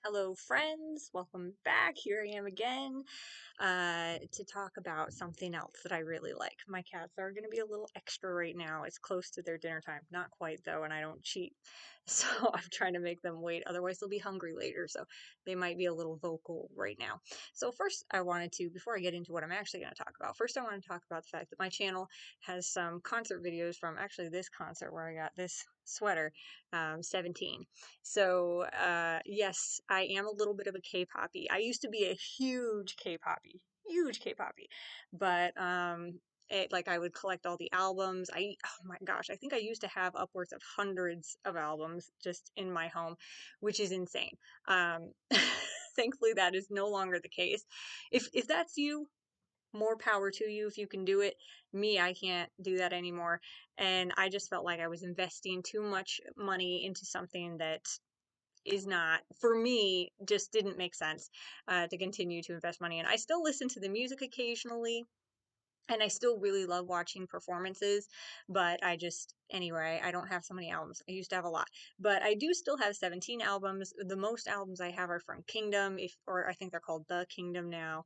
Hello, friends. Welcome back. Here I am again to talk about something else that I really like. My cats are going to be a little extra right now. It's close to their dinner time. Not quite, though, and I don't cheat. So I'm trying to make them wait. Otherwise, they'll be hungry later. So they might be a little vocal right now. So, first, I wanted to, before I get into what I'm actually going to talk about, first, I want to talk about the fact that my channel has some concert videos from actually this concert where I got this sweater, 17. So, yes, I am a little bit of a K-poppy. I used to be a huge K-poppy, but like I would collect all the albums. Oh my gosh, I think I used to have upwards of hundreds of albums just in my home, which is insane. Um, thankfully, that is no longer the case. If that's you, more power to you if you can do it. Me, I can't do that anymore. And I just felt like I was investing too much money into something that is not, for me, just didn't make sense to continue to invest money in. I still listen to the music occasionally, and I still really love watching performances, but anyway, I don't have so many albums. I used to have a lot, but I do still have 17 albums. The most albums I have are from Kingdom, or I think they're called The Kingdom now.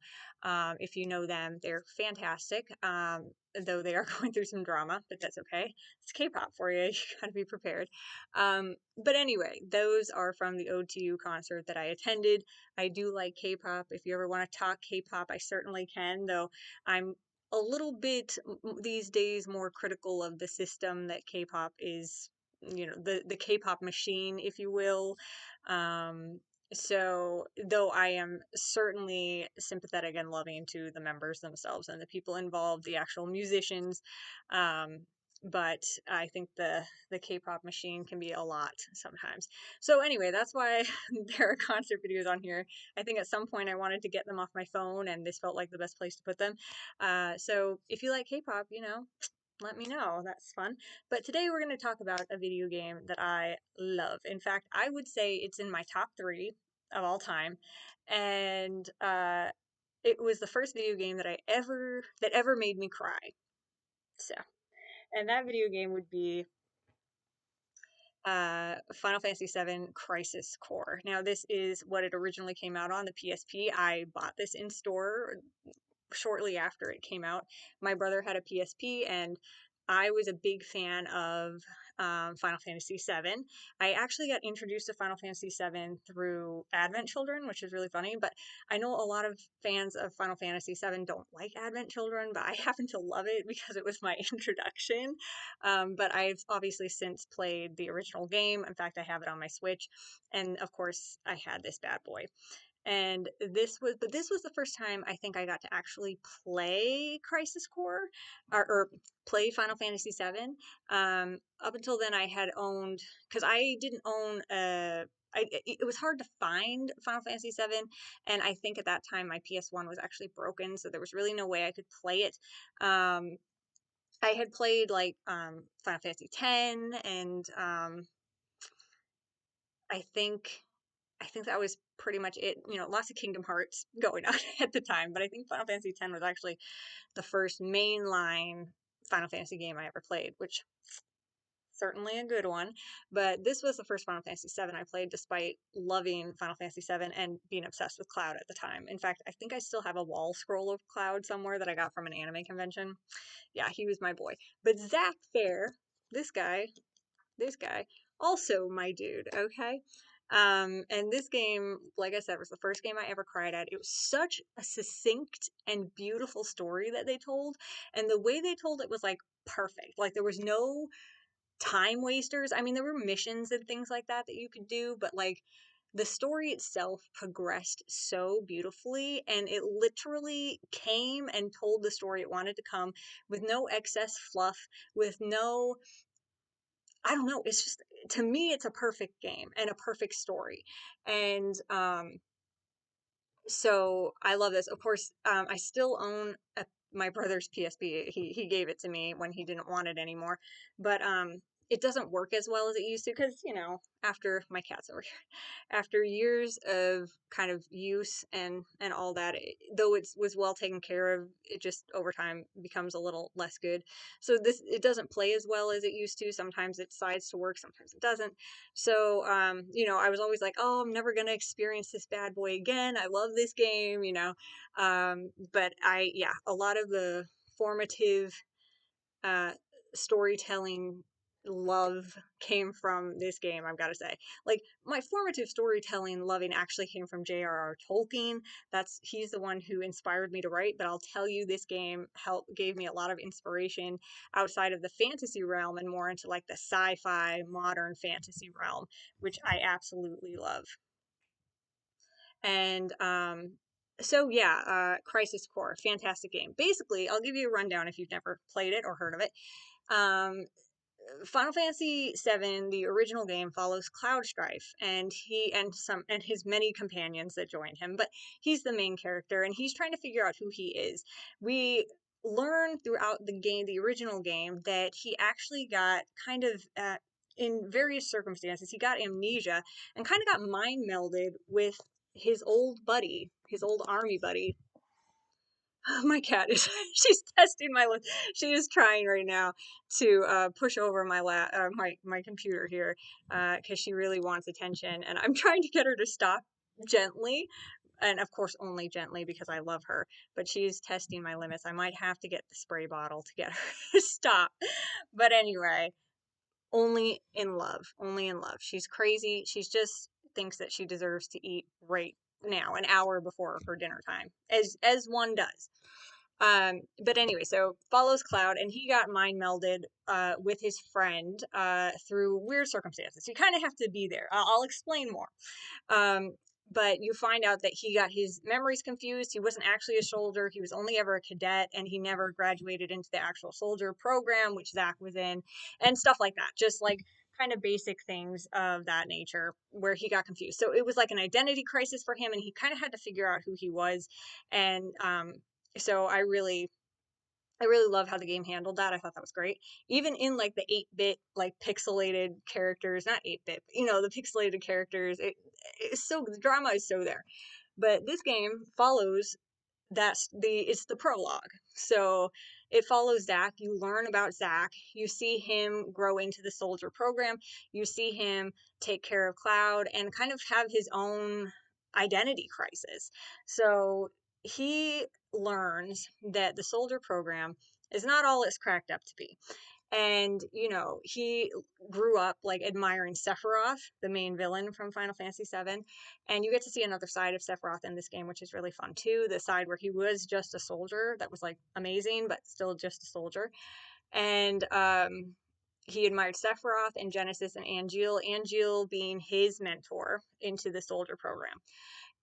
If you know them, they're fantastic. Though they are going through some drama, but that's okay. It's K-pop for you. You gotta be prepared. But anyway, those are from the Ode to You concert that I attended. I do like K-pop. If you ever want to talk K-pop, I certainly can, though I'm a little bit these days more critical of the system that K-pop is, the K-pop machine, if you will. Um, so though I am certainly sympathetic and loving to the members themselves and the people involved, the actual musicians, um, but I think the K-pop machine can be a lot sometimes. So anyway, that's why there are concert videos on here. I think at some point I wanted to get them off my phone, and this felt like the best place to put them. So if you like K-pop, let me know. That's fun. But today we're going to talk about a video game that I love. In fact, I would say it's in my top three of all time, and it was the first video game that ever made me cry. So, and that video game would be Final Fantasy VII Crisis Core. Now, this is what it originally came out on, the PSP. I bought this in store shortly after it came out. My brother had a PSP, and I was a big fan of Final Fantasy VII. I actually got introduced to Final Fantasy VII through Advent Children, which is really funny. But I know a lot of fans of Final Fantasy VII don't like Advent Children, but I happen to love it because it was my introduction. But I've obviously since played the original game. In fact, I have it on my Switch, and of course, I had this bad boy. And this was the first time I think I got to actually play Crisis Core, or play Final Fantasy VII. Up until then, I had owned, because I didn't own it was hard to find Final Fantasy VII, and I think at that time my PS1 was actually broken, so there was really no way I could play it. I had played like Final Fantasy X, and I think I think that was pretty much it. Lots of Kingdom Hearts going on at the time, but I think Final Fantasy X was actually the first mainline Final Fantasy game I ever played, which certainly a good one. But this was the first Final Fantasy VII I played, despite loving Final Fantasy VII and being obsessed with Cloud at the time. In fact, I think I still have a wall scroll of Cloud somewhere that I got from an anime convention. Yeah, he was my boy. But Zach Fair, this guy, this guy, also my dude, okay? And this game, like I said, was the first game I ever cried at. It was such a succinct and beautiful story that they told, and the way they told it was like perfect. Like there was no time wasters. I mean, there were missions and things like that that you could do, but like the story itself progressed so beautifully, and it literally came and told the story it wanted to come with no excess fluff, with no, I don't know. It's just, to me, it's a perfect game and a perfect story. And so I love this. Of course, I still own my brother's PSP. He gave it to me when he didn't want it anymore. But it doesn't work as well as it used to because, after my cat's over here, after years of kind of use and all that, though it was well taken care of, it just over time becomes a little less good. So it doesn't play as well as it used to. Sometimes it decides to work, sometimes it doesn't. So, I was always like, oh, I'm never gonna experience this bad boy again. I love this game, but yeah, a lot of the formative uh, storytelling love came from this game, I've got to say. Like, my formative storytelling loving actually came from J.R.R. Tolkien. He's the one who inspired me to write, but I'll tell you, this game gave me a lot of inspiration outside of the fantasy realm and more into like the sci-fi modern fantasy realm, which I absolutely love. And so yeah, Crisis Core, fantastic game. Basically, I'll give you a rundown if you've never played it or heard of it. Um, Final Fantasy VII, the original game, follows Cloud Strife, and his many companions that join him. But he's the main character, and he's trying to figure out who he is. We learn throughout the game, the original game, that he actually got kind of in various circumstances, he got amnesia and kind of got mind melded with his old buddy, his old army buddy. My cat is she's testing my lip. She is trying right now to push over my computer here because she really wants attention, and I'm trying to get her to stop gently, and of course only gently because I love her, but she's testing my limits. I might have to get the spray bottle to get her to stop. But anyway, only in love. She's crazy. She's just thinks that she deserves to eat right now, an hour before her dinner time, as one does. But anyway, so follows Cloud, and he got mind melded with his friend through weird circumstances. You kind of have to be there. I'll explain more. Um, but you find out that he got his memories confused. He wasn't actually a soldier. He was only ever a cadet, and he never graduated into the actual soldier program, which Zach was in, and stuff like that. Just like kind of basic things of that nature where he got confused. So it was like an identity crisis for him, and he kind of had to figure out who he was. And so I really love how the game handled that. I thought that was great. Even in like the 8-bit, like pixelated characters, not 8-bit, the pixelated characters, the drama is so there. But this game follows it's the prologue. So it follows Zach. You learn about Zach. You see him grow into the soldier program. You see him take care of Cloud and kind of have his own identity crisis. So he learns that the soldier program is not all it's cracked up to be. And, he grew up like admiring Sephiroth, the main villain from Final Fantasy VII. And you get to see another side of Sephiroth in this game, which is really fun too. The side where he was just a soldier that was like amazing, but still just a soldier. And he admired Sephiroth and Genesis and Angeal, Angeal being his mentor into the soldier program.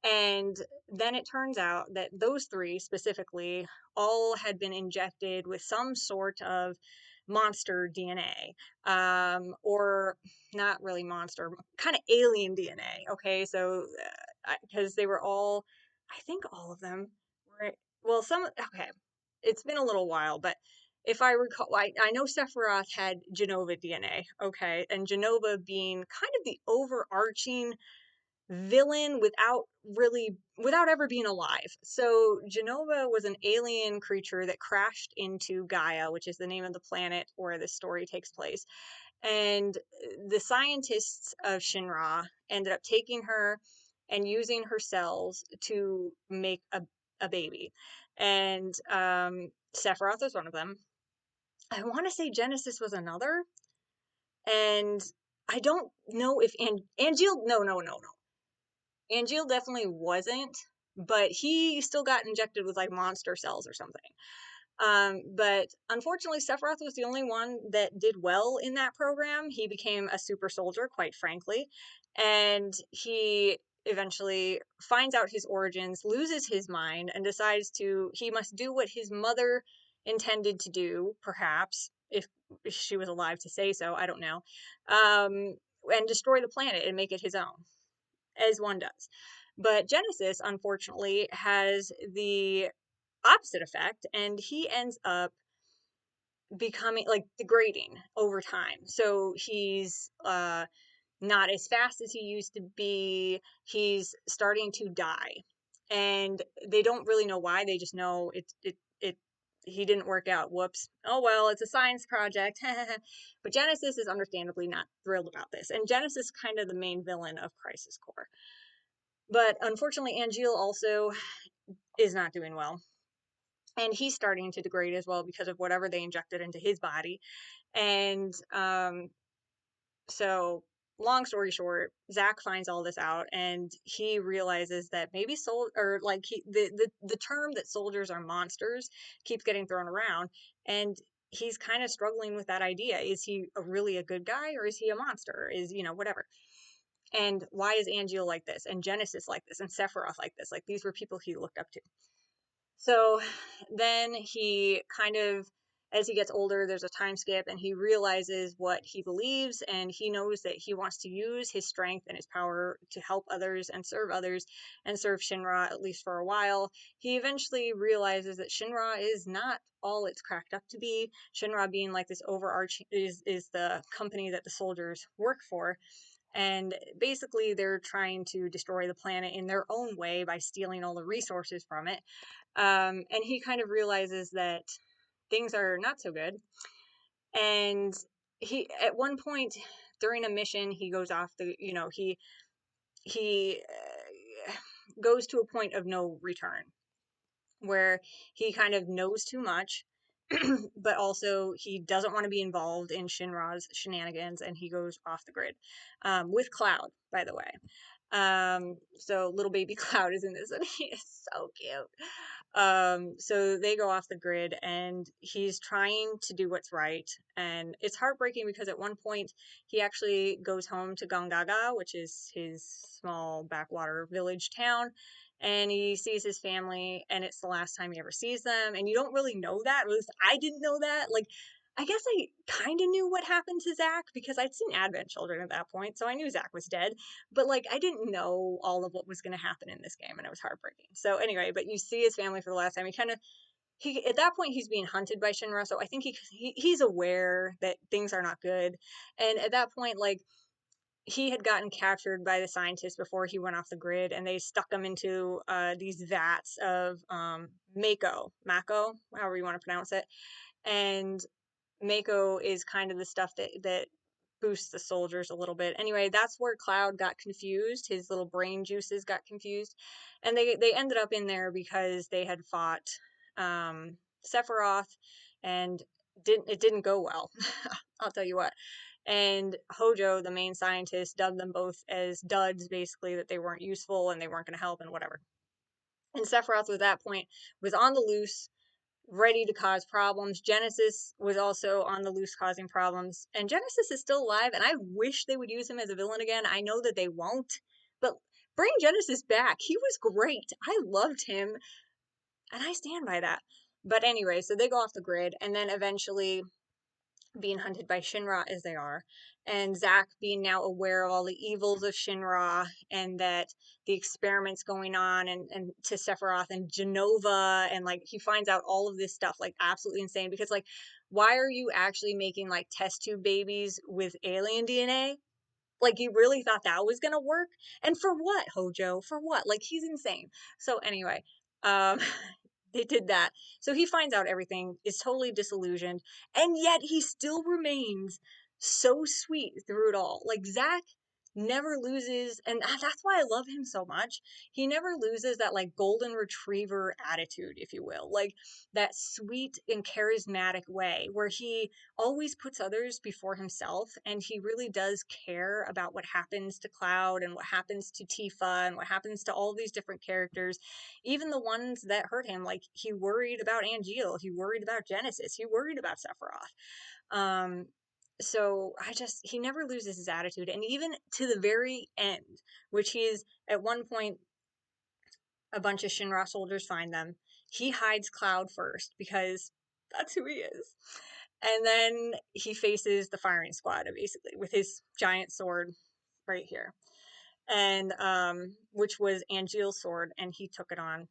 And then it turns out that those three specifically all had been injected with some sort of monster DNA, or not really monster, kind of alien DNA. Okay, so because they were all, I think all of them were, well, okay, it's been a little while, but if I recall, I know Sephiroth had Genova DNA, okay, and Genova being kind of the overarching villain without ever being alive. So Genova was an alien creature that crashed into Gaia, which is the name of the planet where this story takes place. And the scientists of Shinra ended up taking her and using her cells to make a baby. And Sephiroth was one of them. I want to say Genesis was another. And I don't know if Angeal, no. Angeal definitely wasn't, but he still got injected with like monster cells or something. But unfortunately, Sephiroth was the only one that did well in that program. He became a super soldier, quite frankly, and he eventually finds out his origins, loses his mind, and decides he must do what his mother intended to do, perhaps, if she was alive to say so, I don't know, and destroy the planet and make it his own, as one does. But Genesis, unfortunately, has the opposite effect, and he ends up becoming like degrading over time. So he's not as fast as he used to be. He's starting to die. And they don't really know why. They just know it he didn't work out. Whoops. Oh well, it's a science project. But Genesis is understandably not thrilled about this. And Genesis is kind of the main villain of Crisis Core. But unfortunately, Angeal also is not doing well. And he's starting to degrade as well because of whatever they injected into his body. And so long story short, Zach finds all this out and he realizes that maybe the term that soldiers are monsters keeps getting thrown around, and he's kind of struggling with that idea. Is he really a good guy, or is he a monster? Is, whatever. And why is Angeal like this, and Genesis like this, and Sephiroth like this? Like, these were people he looked up to. So then he kind of, as he gets older, there's a time skip, and he realizes what he believes, and he knows that he wants to use his strength and his power to help others and serve Shinra, at least for a while. He eventually realizes that Shinra is not all it's cracked up to be. Shinra being like this overarching is the company that the soldiers work for. And basically, they're trying to destroy the planet in their own way by stealing all the resources from it. And he kind of realizes that things are not so good. And he, at one point during a mission, he goes off he goes to a point of no return where he kind of knows too much, but also he doesn't want to be involved in Shinra's shenanigans, and he goes off the grid with Cloud, by the way. So little baby Cloud is in this, and he is so cute. So they go off the grid, and he's trying to do what's right, and it's heartbreaking because at one point he actually goes home to Gongaga, which is his small backwater village town, and he sees his family, and it's the last time he ever sees them. And you don't really know that. At least I didn't know that. Like, I guess I kind of knew what happened to Zach because I'd seen Advent Children at that point, so I knew Zach was dead. But like, I didn't know all of what was going to happen in this game, and it was heartbreaking. So anyway, but you see his family for the last time. He at that point he's being hunted by Shinra, so I think he's aware that things are not good. And at that point, like, he had gotten captured by the scientists before he went off the grid, and they stuck him into these vats of mako, however you want to pronounce it. And mako is kind of the stuff that boosts the soldiers a little bit. Anyway, that's where Cloud got confused. His little brain juices got confused, and they ended up in there because they had fought Sephiroth, and it didn't go well. I'll tell you what. And Hojo, the main scientist, dubbed them both as duds, basically, that they weren't useful and they weren't going to help and whatever. And Sephiroth, at that point, was on the loose, ready to cause problems. Genesis was also on the loose, causing problems. And Genesis is still alive, and I wish they would use him as a villain again. I know that they won't, but bring Genesis back. He was great. I loved him, and I stand by that. But anyway, so they go off the grid, and then eventually being hunted by Shinra as they are, and Zack being now aware of all the evils of Shinra, and that the experiments going on, and to Sephiroth and Genova, and like he finds out all of this stuff, like absolutely insane, because like, why are you actually making like test tube babies with alien DNA? Like, you really thought that was gonna work? And for what, Hojo? For what? Like, he's insane. So anyway, um they did that. So he finds out everything, is totally disillusioned, and yet he still remains so sweet through it all. Like, Zack never loses, and that's why I love him so much. He never loses that like golden retriever attitude, if you will. Like, that sweet and charismatic way where he always puts others before himself, and he really does care about what happens to Cloud and what happens to Tifa and what happens to all these different characters, even the ones that hurt him. Like, he worried about Angeal, he worried about Genesis, he worried about Sephiroth. So he never loses his attitude, and even to the very end, which he is at one point, a bunch of Shinra soldiers find them. He hides Cloud first because that's who he is. And then he faces the firing squad, basically, with his giant sword right here. And which was Angeal's sword, and he took it on.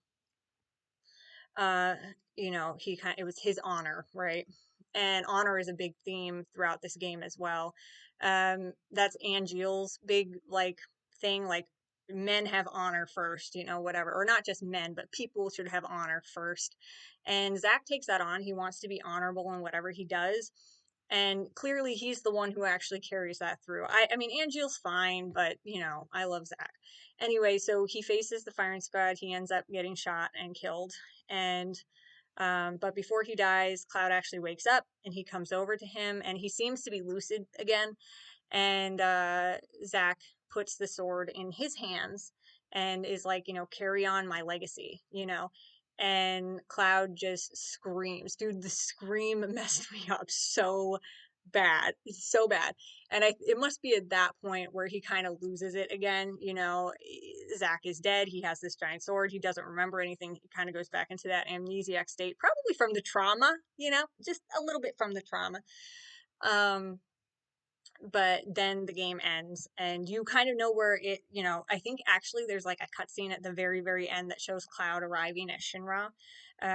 It was his honor, right? and honor is a big theme throughout this game as well. That's Angeal's big like thing, like men have honor first, whatever, or not just men, but people should have honor first. And Zach takes that on. He wants to be honorable in whatever he does. And clearly he's the one who actually carries that through. I mean, Angeal's fine, but I love Zach. Anyway, so he faces the firing squad. He ends up getting shot and killed. And but before he dies, Cloud actually wakes up and he comes over to him and he seems to be lucid again. And Zach puts the sword in his hands and is like, carry on my legacy. And Cloud just screams. Dude, the scream messed me up so bad. It's so bad. And it must be at that point where he kind of loses it again. Zach is dead. He has this giant sword. He doesn't remember anything. He kind of goes back into that amnesiac state, probably from the trauma, just a little bit from the trauma. But then the game ends and you kind of know where I think actually there's like a cutscene at the very, very end that shows Cloud arriving at Shinra,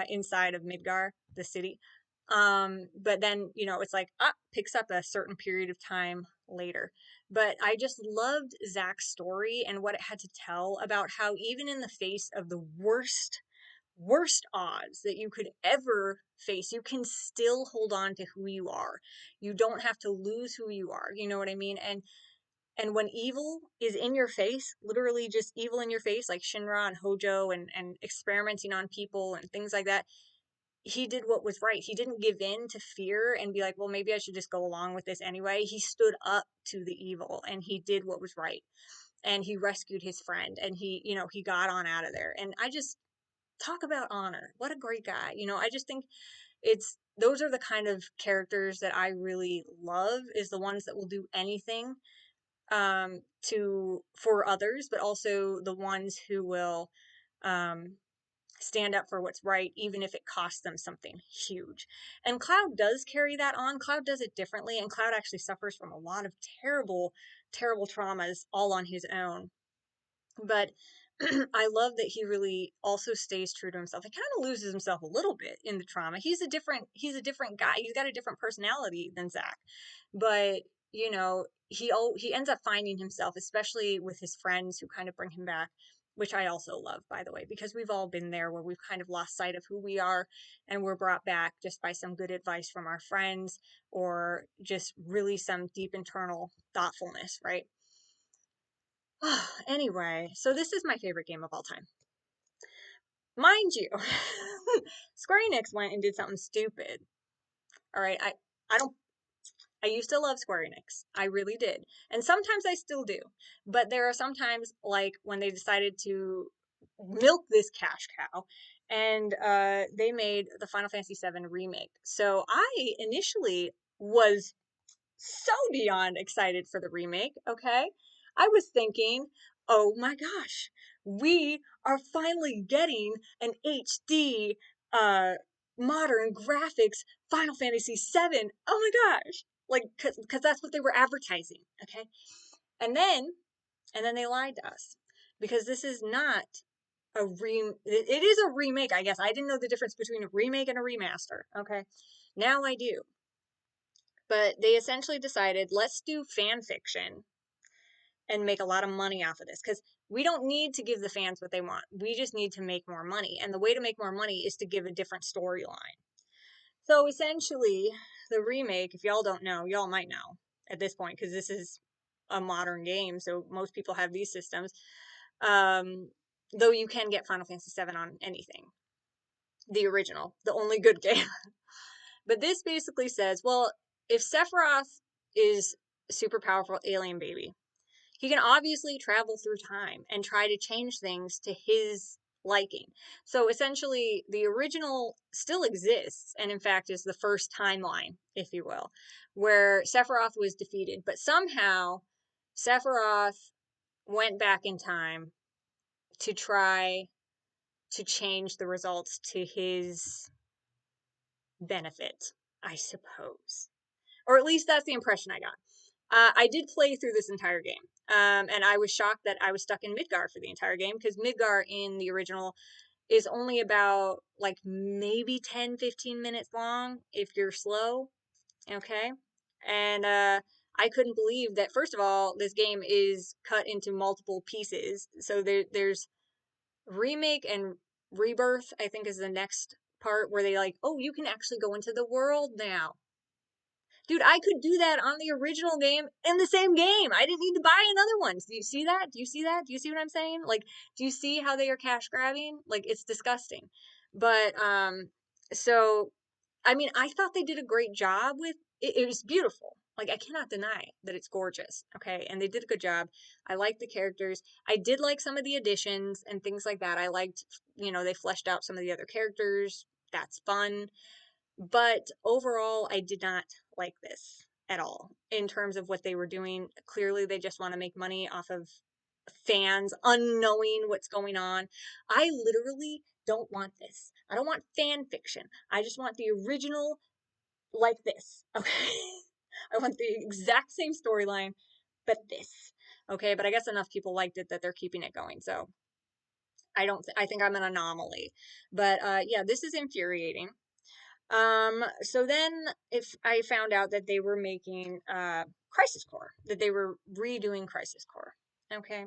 inside of Midgar, the city. But then, it's like, picks up a certain period of time later. But I just loved Zach's story and what it had to tell about how even in the face of the worst odds that you could ever face, you can still hold on to who you are. You don't have to lose who you are. You know what I mean? And when evil is in your face, literally just evil in your face, like Shinra and Hojo and experimenting on people and things like that, he did what was right. He didn't give in to fear and be like, well, maybe I should just go along with this anyway. He stood up to the evil and he did what was right. And he rescued his friend and he got on out of there. And I just talk about honor. What a great guy. I just think those are the kind of characters that I really love, is the ones that will do anything for others, but also the ones who will stand up for what's right, even if it costs them something huge. And Cloud does carry that on. Cloud does it differently, and Cloud actually suffers from a lot of terrible, terrible traumas all on his own. But I love that he really also stays true to himself. He kind of loses himself a little bit in the trauma. He's a different guy. He's got a different personality than Zach. But, he ends up finding himself, especially with his friends who kind of bring him back, which I also love, by the way, because we've all been there where we've kind of lost sight of who we are and we're brought back just by some good advice from our friends or just really some deep internal thoughtfulness, right? Anyway, so this is my favorite game of all time. Mind you, Square Enix went and did something stupid. All right, I used to love Square Enix. I really did. And sometimes I still do. But there are sometimes like when they decided to milk this cash cow and they made the Final Fantasy VII remake. So I initially was so beyond excited for the remake, okay? I was thinking, oh my gosh, we are finally getting an HD modern graphics Final Fantasy VII. Oh my gosh. Like, cause that's what they were advertising, okay? And then they lied to us because this is not it is a remake, I guess. I didn't know the difference between a remake and a remaster, okay? Now I do. But they essentially decided, let's do fan fiction and make a lot of money off of this because we don't need to give the fans what they want. We just need to make more money. And the way to make more money is to give a different storyline. So essentially, the remake, if y'all don't know, y'all might know at this point because this is a modern game. So most people have these systems. Though you can get Final Fantasy VII on anything. The original, the only good game. But this basically says, well, if Sephiroth is a super powerful alien baby, he can obviously travel through time and try to change things to his liking. So essentially, the original still exists, and in fact is the first timeline, if you will, where Sephiroth was defeated. But somehow, Sephiroth went back in time to try to change the results to his benefit, I suppose. Or at least that's the impression I got. I did play through this entire game, and I was shocked that I was stuck in Midgar for the entire game, because Midgar in the original is only about like maybe 10, 15 minutes long if you're slow. Okay. And I couldn't believe that, first of all, this game is cut into multiple pieces. So there's remake and rebirth, I think, is the next part where they like, oh, you can actually go into the world now. Dude, I could do that on the original game in the same game. I didn't need to buy another one. Do you see that? Do you see that? Do you see what I'm saying? Like, do you see how they are cash grabbing? Like, it's disgusting. But so I mean, I thought they did a great job with it. It was beautiful. Like, I cannot deny that it's gorgeous. Okay, and they did a good job. I liked the characters. I did like some of the additions and things like that. I liked, they fleshed out some of the other characters. That's fun. But overall, I did not like this at all in terms of what they were doing. Clearly, they just want to make money off of fans unknowing what's going on. I literally don't want this. I don't want fan fiction. I just want the original like this. Okay. I want the exact same storyline, but this. Okay. But I guess enough people liked it that they're keeping it going. So I think I'm an anomaly. But yeah, this is infuriating. So then if I found out that they were making Crisis Core, that they were redoing Crisis Core. Okay.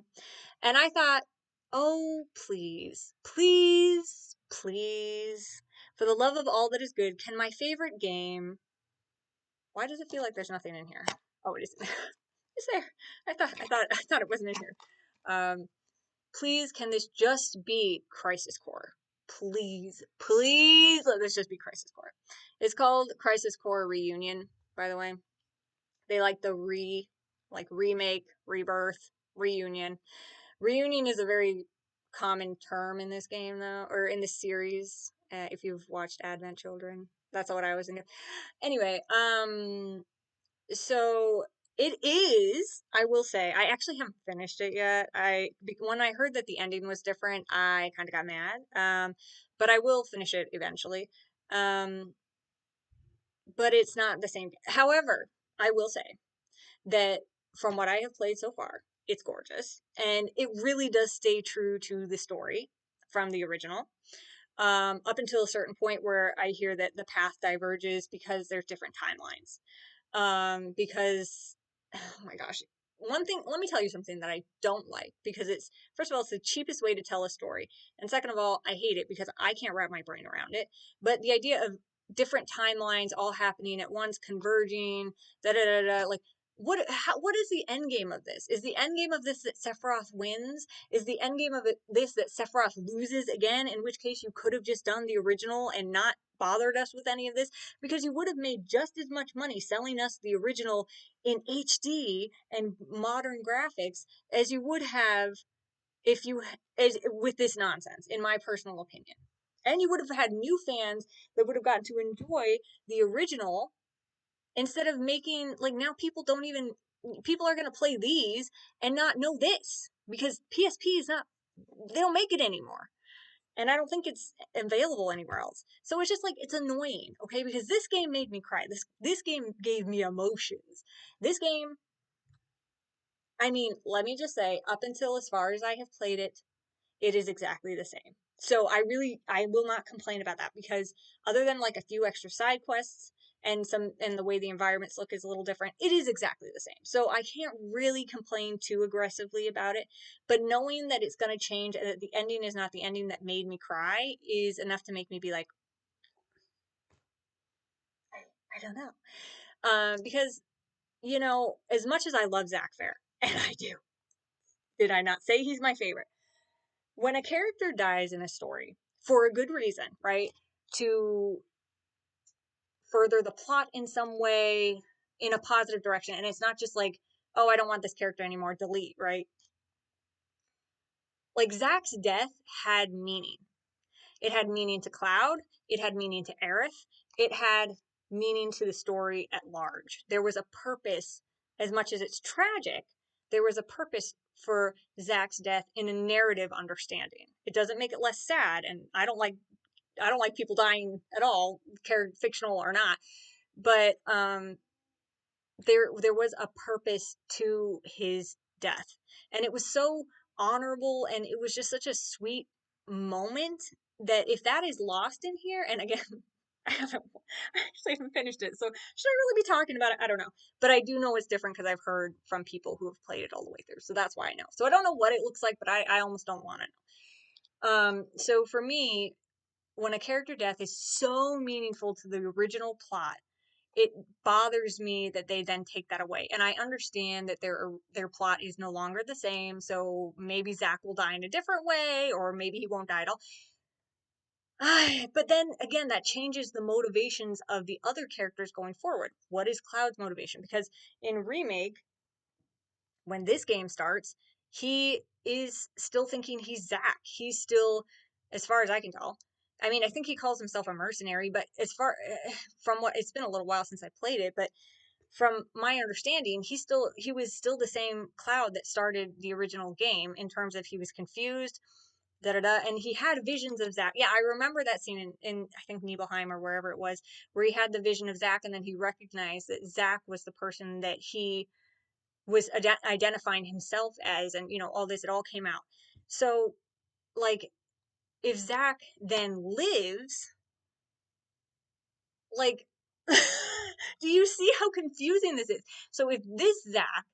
And I thought, oh, please, please, please, for the love of all that is good, can my favorite game, why does it feel like there's nothing in here? Oh, it is there. It's there. I thought it wasn't in here. Um, please, can this just be Crisis Core? Please, please let this just be Crisis Core. It's called Crisis Core Reunion, by the way. They like the like remake, rebirth, reunion. Reunion is a very common term in this game, though, or in this series. If you've watched Advent Children, that's what I was thinking. Anyway, so it is, I will say, I actually haven't finished it yet. When I heard that the ending was different, I kind of got mad. But I will finish it eventually. Um, but it's not the same. However, I will say that from what I have played so far, it's gorgeous. And it really does stay true to the story from the original. Up until a certain point where I hear that the path diverges because there's different timelines. Because, oh my gosh, one thing, let me tell you something that I don't like because it's, first of all, it's the cheapest way to tell a story. And second of all, I hate it because I can't wrap my brain around it. But the idea of different timelines all happening at once, converging, da da da da, like, what is the end game of this? Is the end game of this that Sephiroth wins? Is the end game of this that Sephiroth loses again? In which case you could have just done the original and not bothered us with any of this, because you would have made just as much money selling us the original in HD and modern graphics as you would have if you with this nonsense, in my personal opinion. And you would have had new fans that would have gotten to enjoy the original instead of making, like, now people are going to play these and not know this because PSP is not, they don't make it anymore. And I don't think it's available anywhere else. So it's just like, it's annoying, okay? Because this game made me cry. This game gave me emotions. This game, I mean, let me just say, up until as far as I have played it, it is exactly the same. So I will not complain about that because other than like a few extra side quests and the way the environments look is a little different, it is exactly the same. So I can't really complain too aggressively about it, but knowing that it's going to change and that the ending is not the ending that made me cry is enough to make me be like, I don't know. Because, as much as I love Zach Fair, and I do, did I not say he's my favorite? When a character dies in a story for a good reason, right? To further the plot in some way in a positive direction. And it's not just like, oh, I don't want this character anymore, delete, right? Like Zach's death had meaning. It had meaning to Cloud, it had meaning to Aerith, it had meaning to the story at large. There was a purpose, as much as it's tragic, there was a purpose for Zach's death in a narrative understanding. It doesn't make it less sad, and I don't like people dying at all, fictional or not. But there was a purpose to his death, and it was so honorable, and it was just such a sweet moment. that if that is lost in here, and again, I actually haven't finished it, so should I really be talking about it? I don't know. But I do know it's different because I've heard from people who have played it all the way through. So that's why I know. So I don't know what it looks like, but I almost don't want to know. So for me, when a character death is so meaningful to the original plot, it bothers me that they then take that away. And I understand that their plot is no longer the same, so maybe Zach will die in a different way, or maybe he won't die at all. But then again, that changes the motivations of the other characters going forward. What is Cloud's motivation? Because in Remake, when this game starts, he is still thinking he's Zach. He's still, as far as I can tell, I mean, I think he calls himself a mercenary, but as far from what it's been a little while since I played it, but from my understanding, he was still the same Cloud that started the original game in terms of he was confused, da da da, and he had visions of Zach. Yeah, I remember that scene in I think Nibelheim or wherever it was, where he had the vision of Zach, and then he recognized that Zach was the person that he was identifying himself as, and all this, it all came out. So, like, if Zach then lives, like, do you see how confusing this is? So if this Zach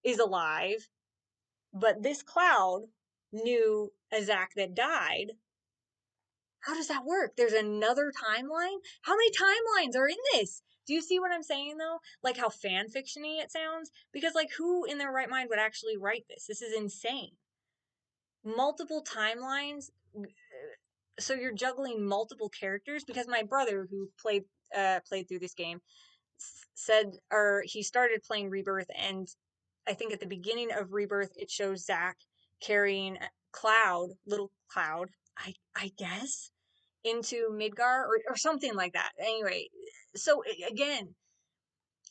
is alive, but this Cloud knew a Zach that died, how does that work? There's another timeline? How many timelines are in this? Do you see what I'm saying though? Like how fan fictiony it sounds? Because like who in their right mind would actually write this? This is insane. Multiple timelines. So you're juggling multiple characters, because my brother who played through this game said, or he started playing Rebirth, and I think at the beginning of Rebirth it shows Zach carrying Cloud, little Cloud, I guess, into Midgar, or something like that. Anyway, so again,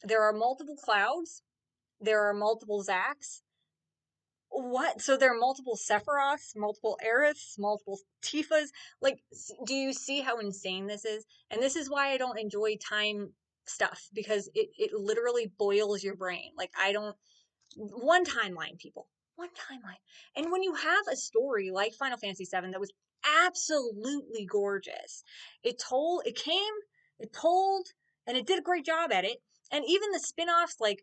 there are multiple Clouds, there are multiple Zachs. What? So there are multiple Sephiroths, multiple Aeriths, multiple Tifas. Like, do you see how insane this is? And this is why I don't enjoy time stuff, because it literally boils your brain. Like, I don't, one timeline, people. One timeline. And when you have a story like Final Fantasy VII that was absolutely gorgeous, it told, and it did a great job at it. And even the spin-offs like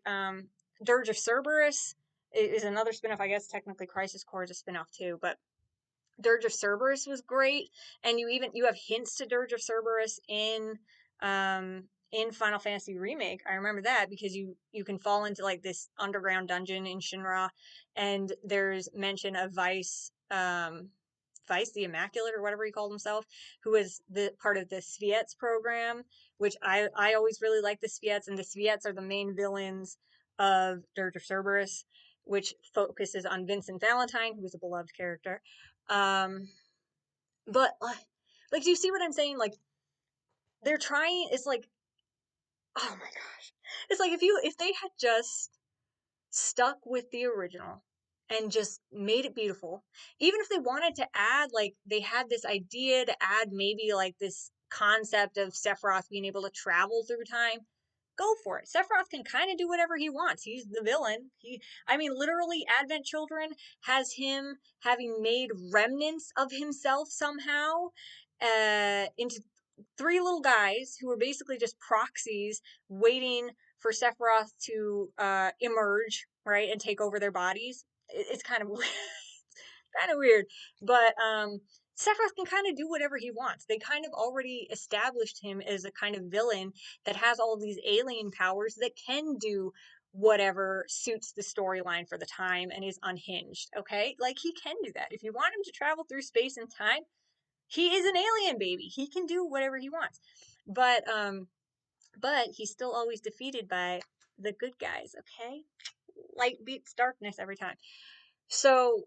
Dirge of Cerberus is another spin-off. I guess technically Crisis Core is a spin-off too, but Dirge of Cerberus was great, and you have hints to Dirge of Cerberus in Final Fantasy Remake. I remember that because you can fall into like this underground dungeon in Shinra, and there's mention of Vice the Immaculate, or whatever he called himself, who was the part of the Sviets program, which I always really like the Sviets, and the Sviets are the main villains of Dirge of Cerberus, which focuses on Vincent Valentine, who is a beloved character. Um, but like, do you see what I'm saying? Like, they're trying. It's like, oh my gosh, it's like if they had just stuck with the original and just made it beautiful, even if they wanted to add, like, they had this idea to add maybe like this concept of Sephiroth being able to travel through time, go for it. Sephiroth can kind of do whatever he wants. He's the villain. I mean, literally, Advent Children has him having made remnants of himself somehow into three little guys who are basically just proxies waiting for Sephiroth to emerge, right, and take over their bodies. It's kind of kind of weird, but Sephiroth can kind of do whatever he wants. They kind of already established him as a kind of villain that has all of these alien powers that can do whatever suits the storyline for the time and is unhinged. Okay, like, he can do that. If you want him to travel through space and time, he is an alien baby. He can do whatever he wants. But he's still always defeated by the good guys. Okay, light beats darkness every time. So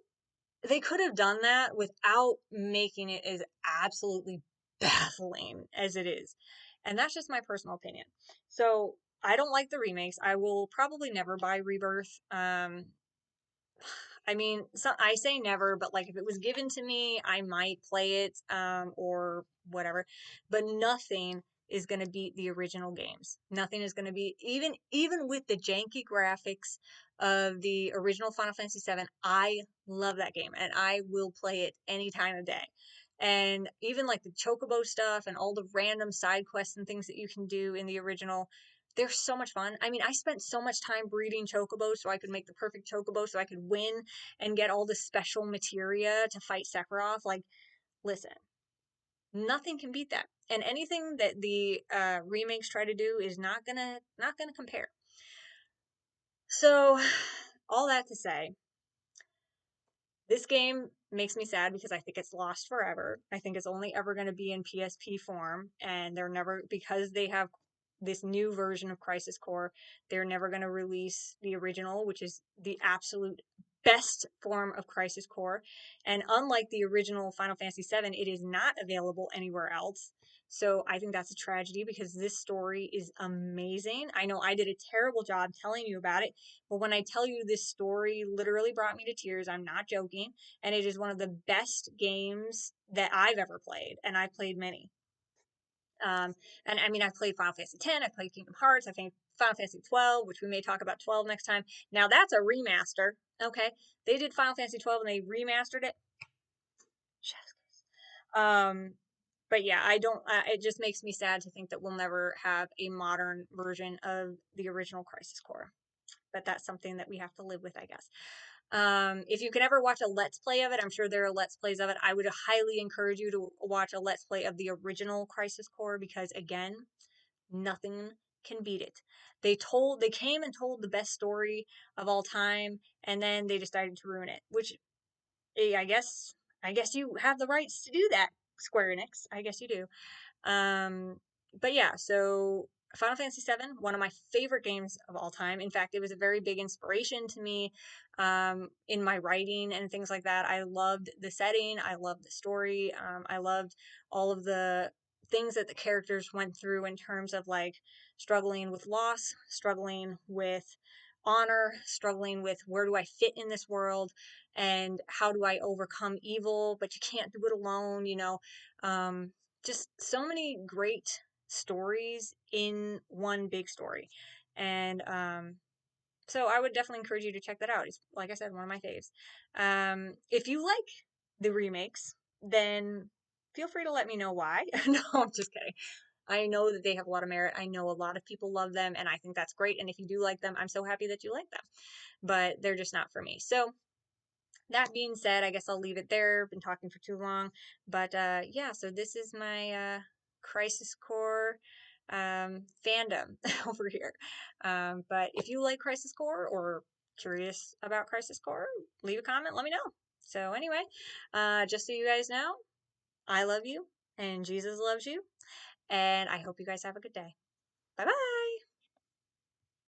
they could have done that without making it as absolutely baffling as it is. And that's just my personal opinion. So I don't like the remakes. I will probably never buy Rebirth. I mean, I say never, but like if it was given to me, I might play it, or whatever. But nothing is going to beat the original games. Nothing is going to be, even with the janky graphics of the original Final Fantasy VII. I love that game, and I will play it any time of day. And even like the chocobo stuff and all the random side quests and things that you can do in the original, they're so much fun. I mean, I spent so much time breeding chocobos so I could make the perfect chocobo so I could win and get all the special materia to fight Sephiroth. Like, listen, nothing can beat that. And anything that the remakes try to do is not gonna compare. So, all that to say, this game makes me sad because I think it's lost forever. I think it's only ever going to be in PSP form, and they're never, because they have this new version of Crisis Core, they're never going to release the original, which is the absolute best form of Crisis Core. And unlike the original Final Fantasy VII, it is not available anywhere else. So I think that's a tragedy because this story is amazing. I know I did a terrible job telling you about it, but when I tell you this story literally brought me to tears, I'm not joking. And it is one of the best games that I've ever played. And I played many. And I mean, I played Final Fantasy X, I played Kingdom Hearts, I think Final Fantasy 12, which we may talk about 12 next time. Now that's a remaster. Okay. They did Final Fantasy 12 and they remastered it. Um, but yeah, I don't, it just makes me sad to think that we'll never have a modern version of the original Crisis Core. But that's something that we have to live with, I guess. If you can ever watch a Let's Play of it, I'm sure there are Let's Plays of it. I would highly encourage you to watch a Let's Play of the original Crisis Core because, again, nothing can beat it. They came and told the best story of all time, and then they decided to ruin it, which I guess you have the rights to do that, Square Enix. I guess you do. Um, but yeah, so Final Fantasy VII, one of my favorite games of all time. In fact, it was a very big inspiration to me in my writing and things like that. I loved the setting, I loved the story, I loved all of the things that the characters went through in terms of like struggling with loss, struggling with honor, struggling with where do I fit in this world and how do I overcome evil, but you can't do it alone, you know. Um, just so many great stories in one big story. And so I would definitely encourage you to check that out. It's, like I said, one of my faves. If you like the remakes, then feel free to let me know why. No, I'm just kidding. I know that they have a lot of merit. I know a lot of people love them, and I think that's great. And if you do like them, I'm so happy that you like them. But they're just not for me. So that being said, I guess I'll leave it there. Been talking for too long. But yeah, so this is my Crisis Core fandom over here. But if you like Crisis Core or curious about Crisis Core, leave a comment, let me know. So anyway, just so you guys know, I love you and Jesus loves you. And I hope you guys have a good day. Bye bye.